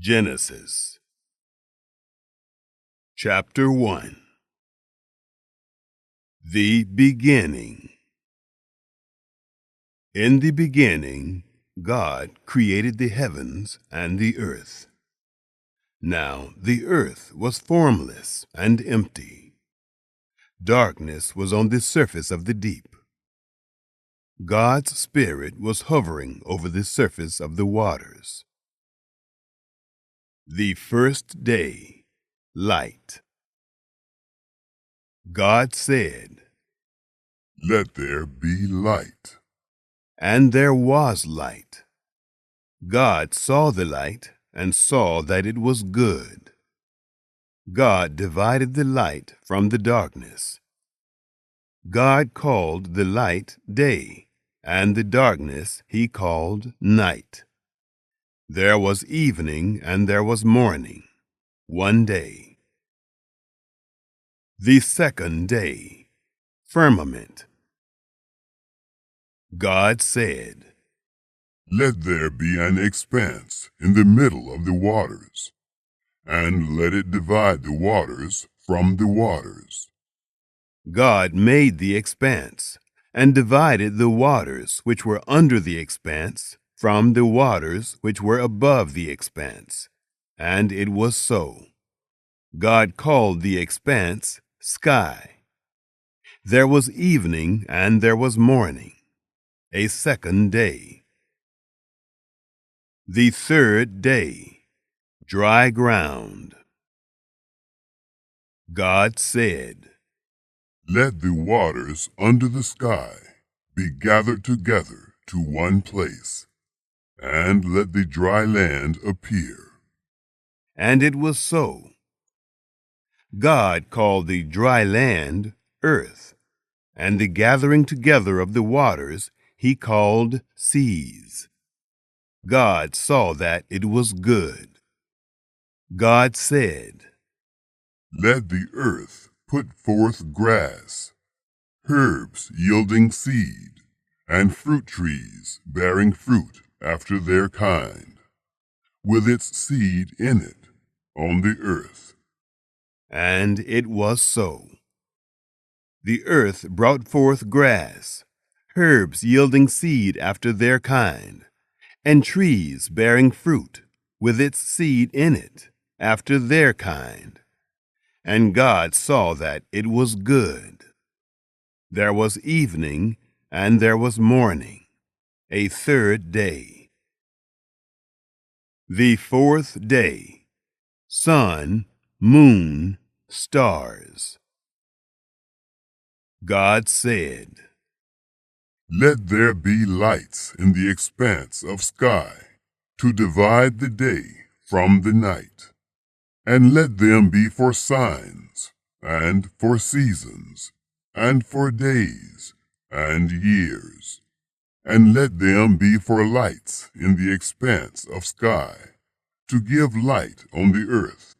Genesis Chapter 1. The Beginning. In the beginning, God created the heavens and the earth. Now the earth was formless and empty. Darkness was on the surface of the deep. God's Spirit was hovering over the surface of the waters. The first day, light. God said, "Let there be light." and there was light. God saw the light and saw that it was good. God divided the light from the darkness. God called the light day, and the darkness he called night. There was evening and there was morning, one day. The second day, firmament. God said, "Let there be an expanse in the middle of the waters, and let it divide the waters from the waters." God made the expanse, and divided the waters which were under the expanse from the waters which were above the expanse. And it was so. God called the expanse sky. There was evening and there was morning, a second day. The third day, dry ground. God said, "Let the waters under the sky be gathered together to one place, and let the dry land appear." and it was so. God called the dry land earth, and the gathering together of the waters he called seas. God saw that it was good. God said, "Let the earth put forth grass, herbs yielding seed, and fruit trees bearing fruit after their kind, with its seed in it, on the earth." and it was so. The earth brought forth grass, herbs yielding seed after their kind, and trees bearing fruit, with its seed in it, after their kind. And God saw that it was good. There was evening and there was morning, a third day. The fourth day, sun, moon, stars. God said, "Let there be lights in the expanse of sky, to divide the day from the night, and let them be for signs, and for seasons, and for days, and years, and let them be for lights in the expanse of sky, to give light on the earth."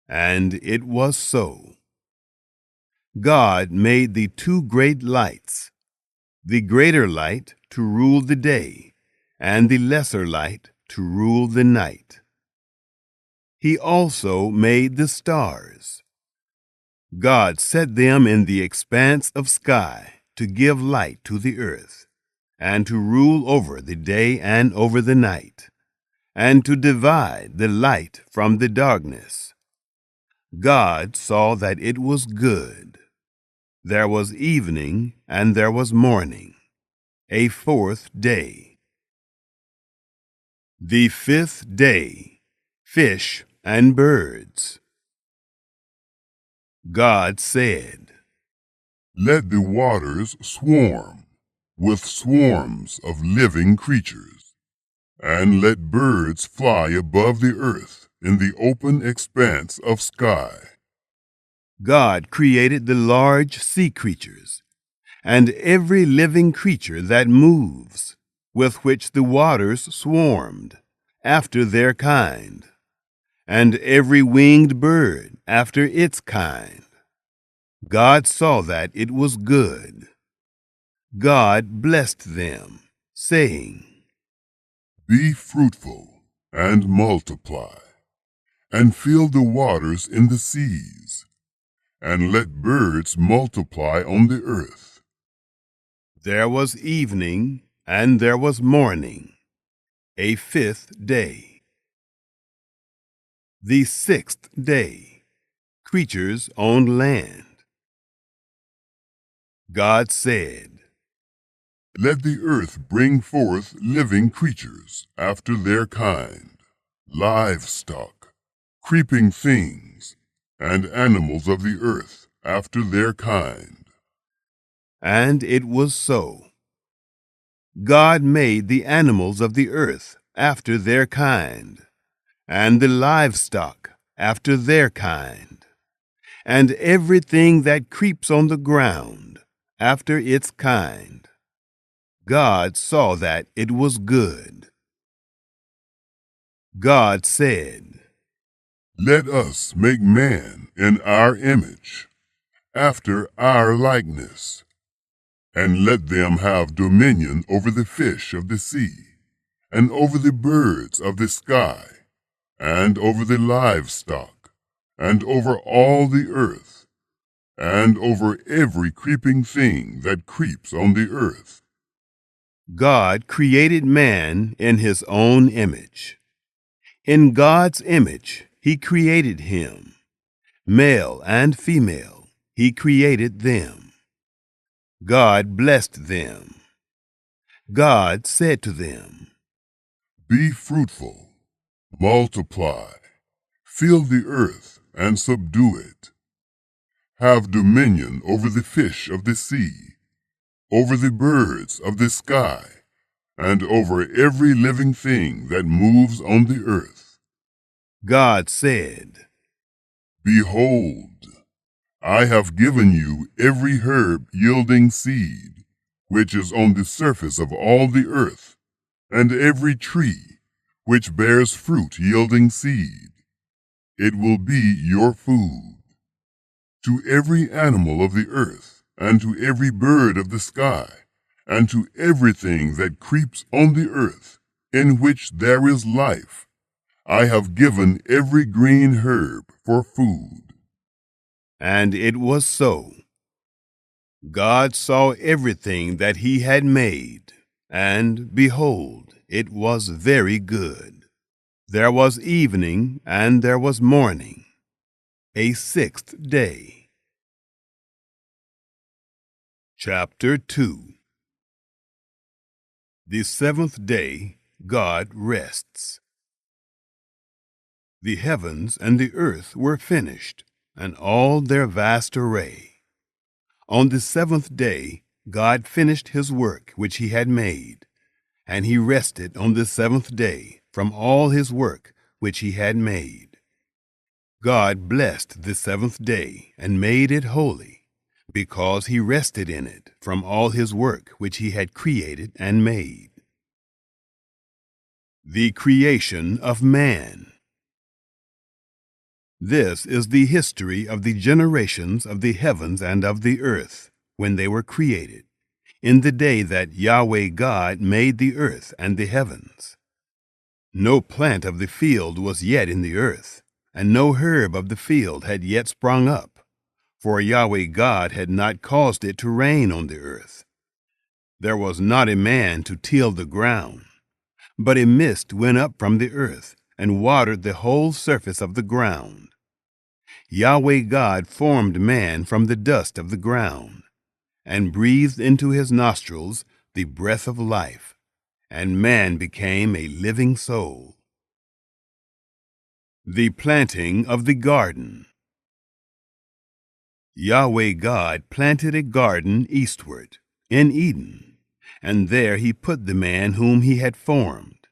and it was so. God made the two great lights, the greater light to rule the day, and the lesser light to rule the night. He also made the stars. God set them in the expanse of sky to give light to the earth, and to rule over the day and over the night, and to divide the light from the darkness. God saw that it was good. There was evening and there was morning, a fourth day. The fifth day, fish and birds. God said, "Let the waters swarm with swarms of living creatures, and let birds fly above the earth in the open expanse of sky." God created the large sea creatures, and every living creature that moves, with which the waters swarmed, after their kind, and every winged bird after its kind. God saw that it was good. God blessed them, saying, "Be fruitful and multiply, and fill the waters in the seas, and let birds multiply on the earth. There was evening, and there was morning, a fifth day. The sixth day, creatures on land. God said, Let the earth bring forth living creatures after their kind, livestock, creeping things, and animals of the earth after their kind. and it was so. God made the animals of the earth after their kind, and the livestock after their kind, and everything that creeps on the ground after its kind. God saw that it was good. God said, Let us make man in our image, after our likeness, and let them have dominion over the fish of the sea, and over the birds of the sky, and over the livestock, and over all the earth, and over every creeping thing that creeps on the earth. God created man in his own image. In God's image, he created him. Male and female, he created them. God blessed them. God said to them, Be fruitful, multiply, fill the earth and subdue it. Have dominion over the fish of the sea, over the birds of the sky, and over every living thing that moves on the earth. God said, Behold, I have given you every herb yielding seed, which is on the surface of all the earth, and every tree which bears fruit yielding seed. It will be your food. To every animal of the earth, and to every bird of the sky, and to everything that creeps on the earth, in which there is life, I have given every green herb for food. and it was so. God saw everything that he had made, and behold, it was very good. There was evening, and there was morning, a sixth day. Chapter 2. The seventh day, God rests. The heavens and the earth were finished, and all their vast array. On the seventh day, God finished his work which he had made, and he rested on the seventh day from all his work which he had made. God blessed the seventh day and made it holy, because he rested in it from all his work which he had created and made. The creation of man. This is the history of the generations of the heavens and of the earth, when they were created, in the day that Yahweh God made the earth and the heavens. No plant of the field was yet in the earth, and no herb of the field had yet sprung up, for Yahweh God had not caused it to rain on the earth. There was not a man to till the ground, but a mist went up from the earth and watered the whole surface of the ground. Yahweh God formed man from the dust of the ground, and breathed into his nostrils the breath of life, and man became a living soul. The planting of the garden. Yahweh God planted a garden eastward, in Eden, and there he put the man whom he had formed.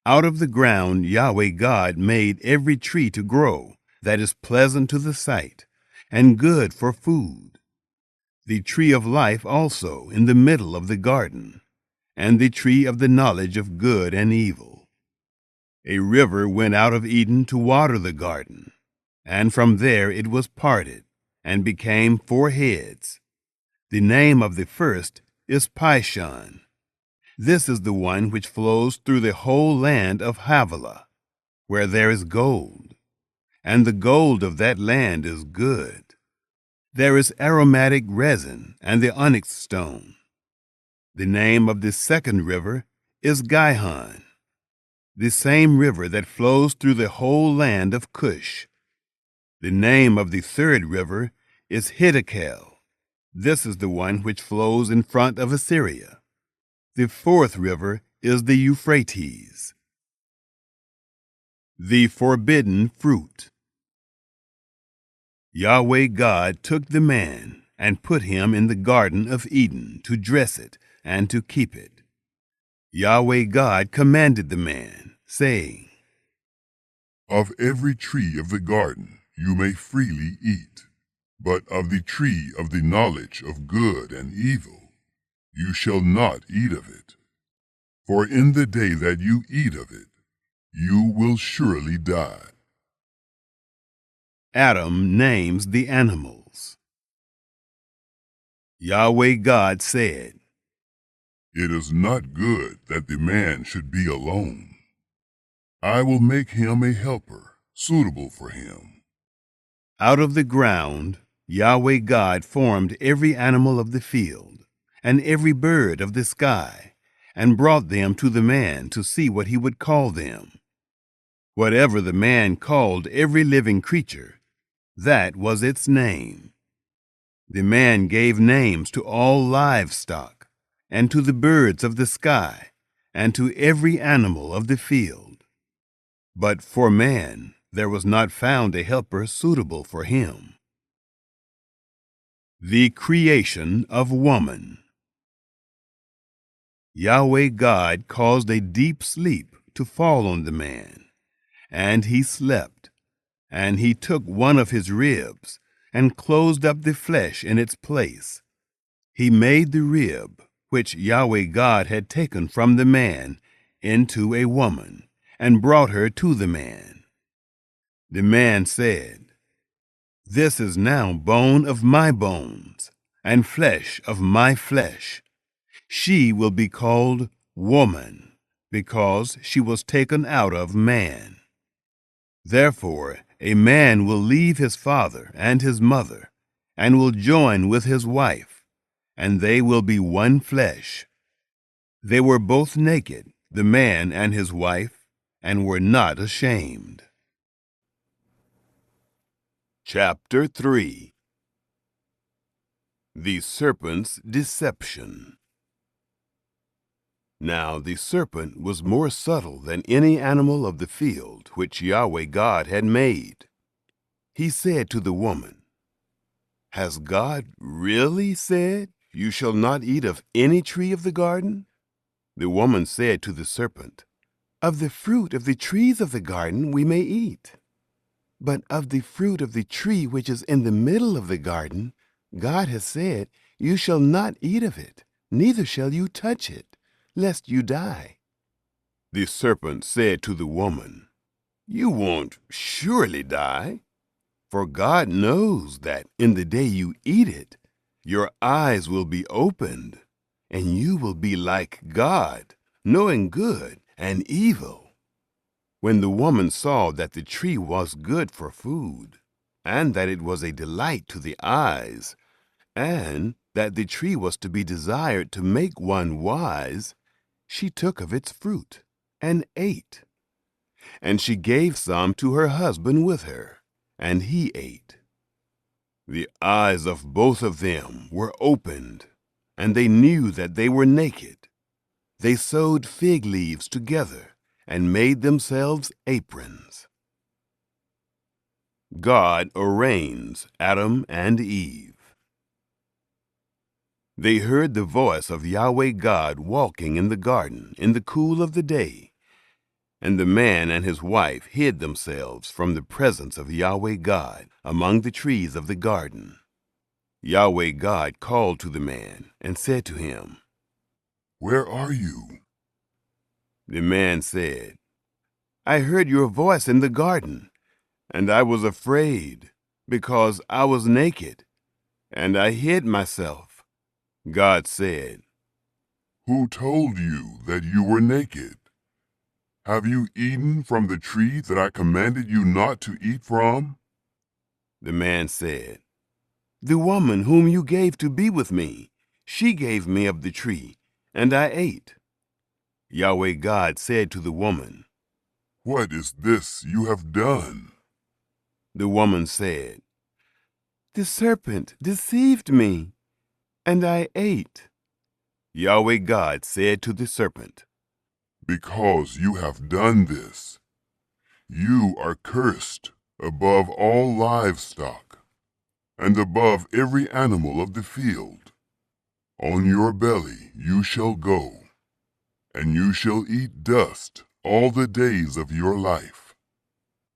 Out of the ground Yahweh God made every tree to grow that is pleasant to the sight, and good for food. The tree of life also in the middle of the garden, and the tree of the knowledge of good and evil. A river went out of Eden to water the garden, and from there it was parted, and became 4 heads. The name of the first is Pishon. This is the one which flows through the whole land of Havilah, where there is gold, and the gold of that land is good. There is aromatic resin and the onyx stone. The name of the second river is Gihon, the same river that flows through the whole land of Cush. The name of the third river is Hiddekel. This is the one which flows in front of Assyria. The fourth river is the Euphrates. The forbidden fruit. Yahweh God took the man and put him in the Garden of Eden to dress it and to keep it. Yahweh God commanded the man, saying, Of every tree of the garden you may freely eat, but of the tree of the knowledge of good and evil you shall not eat of it. For in the day that you eat of it, you will surely die. Adam names the animals. Yahweh God said, It is not good that the man should be alone. I will make him a helper suitable for him. Out of the ground Yahweh God formed every animal of the field and every bird of the sky, and brought them to the man to see what he would call them. Whatever the man called every living creature, that was its name. The man gave names to all livestock, and to the birds of the sky, and to every animal of the field. But for man there was not found a helper suitable for him. The creation of woman. Yahweh God caused a deep sleep to fall on the man, and he slept. And he took one of his ribs and closed up the flesh in its place. He made the rib, which Yahweh God had taken from the man, into a woman, and brought her to the man. The man said, This is now bone of my bones, and flesh of my flesh. She will be called woman, because she was taken out of man. Therefore, a man will leave his father and his mother, and will join with his wife, and they will be one flesh. They were both naked, the man and his wife, and were not ashamed. Chapter 3. The Serpent's Deception. Now the serpent was more subtle than any animal of the field which Yahweh God had made. He said to the woman, Has God really said, You shall not eat of any tree of the garden? The woman said to the serpent, Of the fruit of the trees of the garden we may eat. But of the fruit of the tree which is in the middle of the garden, God has said, You shall not eat of it, neither shall you touch it, lest you die. The serpent said to the woman, You won't surely die, for God knows that in the day you eat it, your eyes will be opened, and you will be like God, knowing good and evil. When the woman saw that the tree was good for food, and that it was a delight to the eyes, and that the tree was to be desired to make one wise, she took of its fruit and ate. And she gave some to her husband with her, and he ate. The eyes of both of them were opened, and they knew that they were naked. They sewed fig leaves together and made themselves aprons. God arraigns Adam and Eve. They heard the voice of Yahweh God walking in the garden in the cool of the day, and the man and his wife hid themselves from the presence of Yahweh God among the trees of the garden. Yahweh God called to the man and said to him, Where are you? The man said, I heard your voice in the garden, and I was afraid, because I was naked, and I hid myself. God said, Who told you that you were naked? Have you eaten from the tree that I commanded you not to eat from? The man said, The woman whom you gave to be with me, she gave me of the tree, and I ate. Yahweh God said to the woman, What is this you have done? The woman said, The serpent deceived me, and I ate. Yahweh God said to the serpent, Because you have done this, you are cursed above all livestock and above every animal of the field. On your belly you shall go, and you shall eat dust all the days of your life.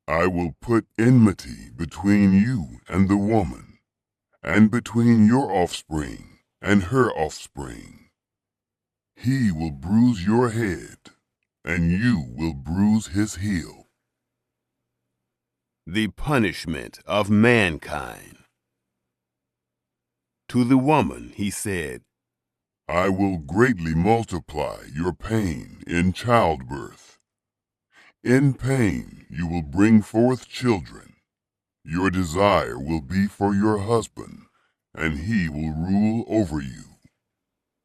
I will put enmity between you and the woman, and between your offspring and her offspring. He will bruise your head, and you will bruise his heel. The punishment of mankind. To the woman he said, I will greatly multiply your pain in childbirth. In pain you will bring forth children. Your desire will be for your husband, and he will rule over you.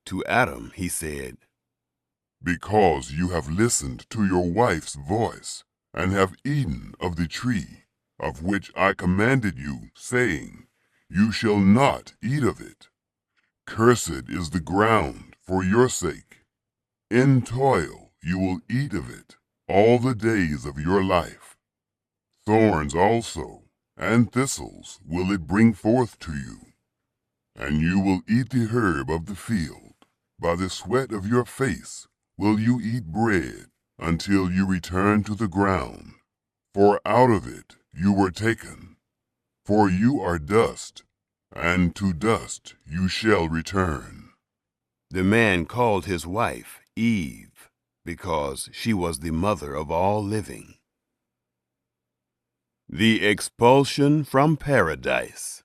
To Adam he said, Because you have listened to your wife's voice, and have eaten of the tree, of which I commanded you, saying, You shall not eat of it. Cursed is the ground for your sake. In toil you will eat of it all the days of your life. Thorns also and thistles will it bring forth to you. And you will eat the herb of the field. By the sweat of your face will you eat bread until you return to the ground. For out of it you were taken. For you are dust, and to dust you shall return. The man called his wife Eve, because she was the mother of all living. The expulsion from paradise.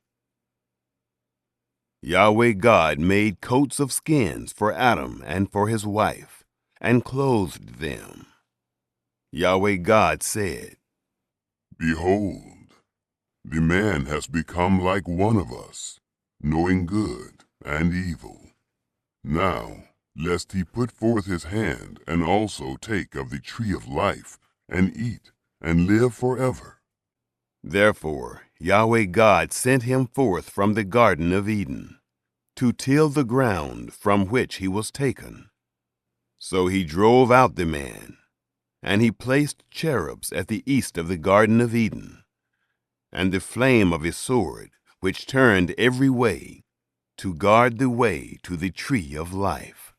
Yahweh God made coats of skins for Adam and for his wife, and clothed them. Yahweh God said, Behold, the man has become like one of us, knowing good and evil. Now, lest he put forth his hand and also take of the tree of life, and eat, and live forever. Therefore Yahweh God sent him forth from the Garden of Eden, to till the ground from which he was taken. So he drove out the man, and he placed cherubs at the east of the Garden of Eden, and the flame of his sword, which turned every way, to guard the way to the tree of life.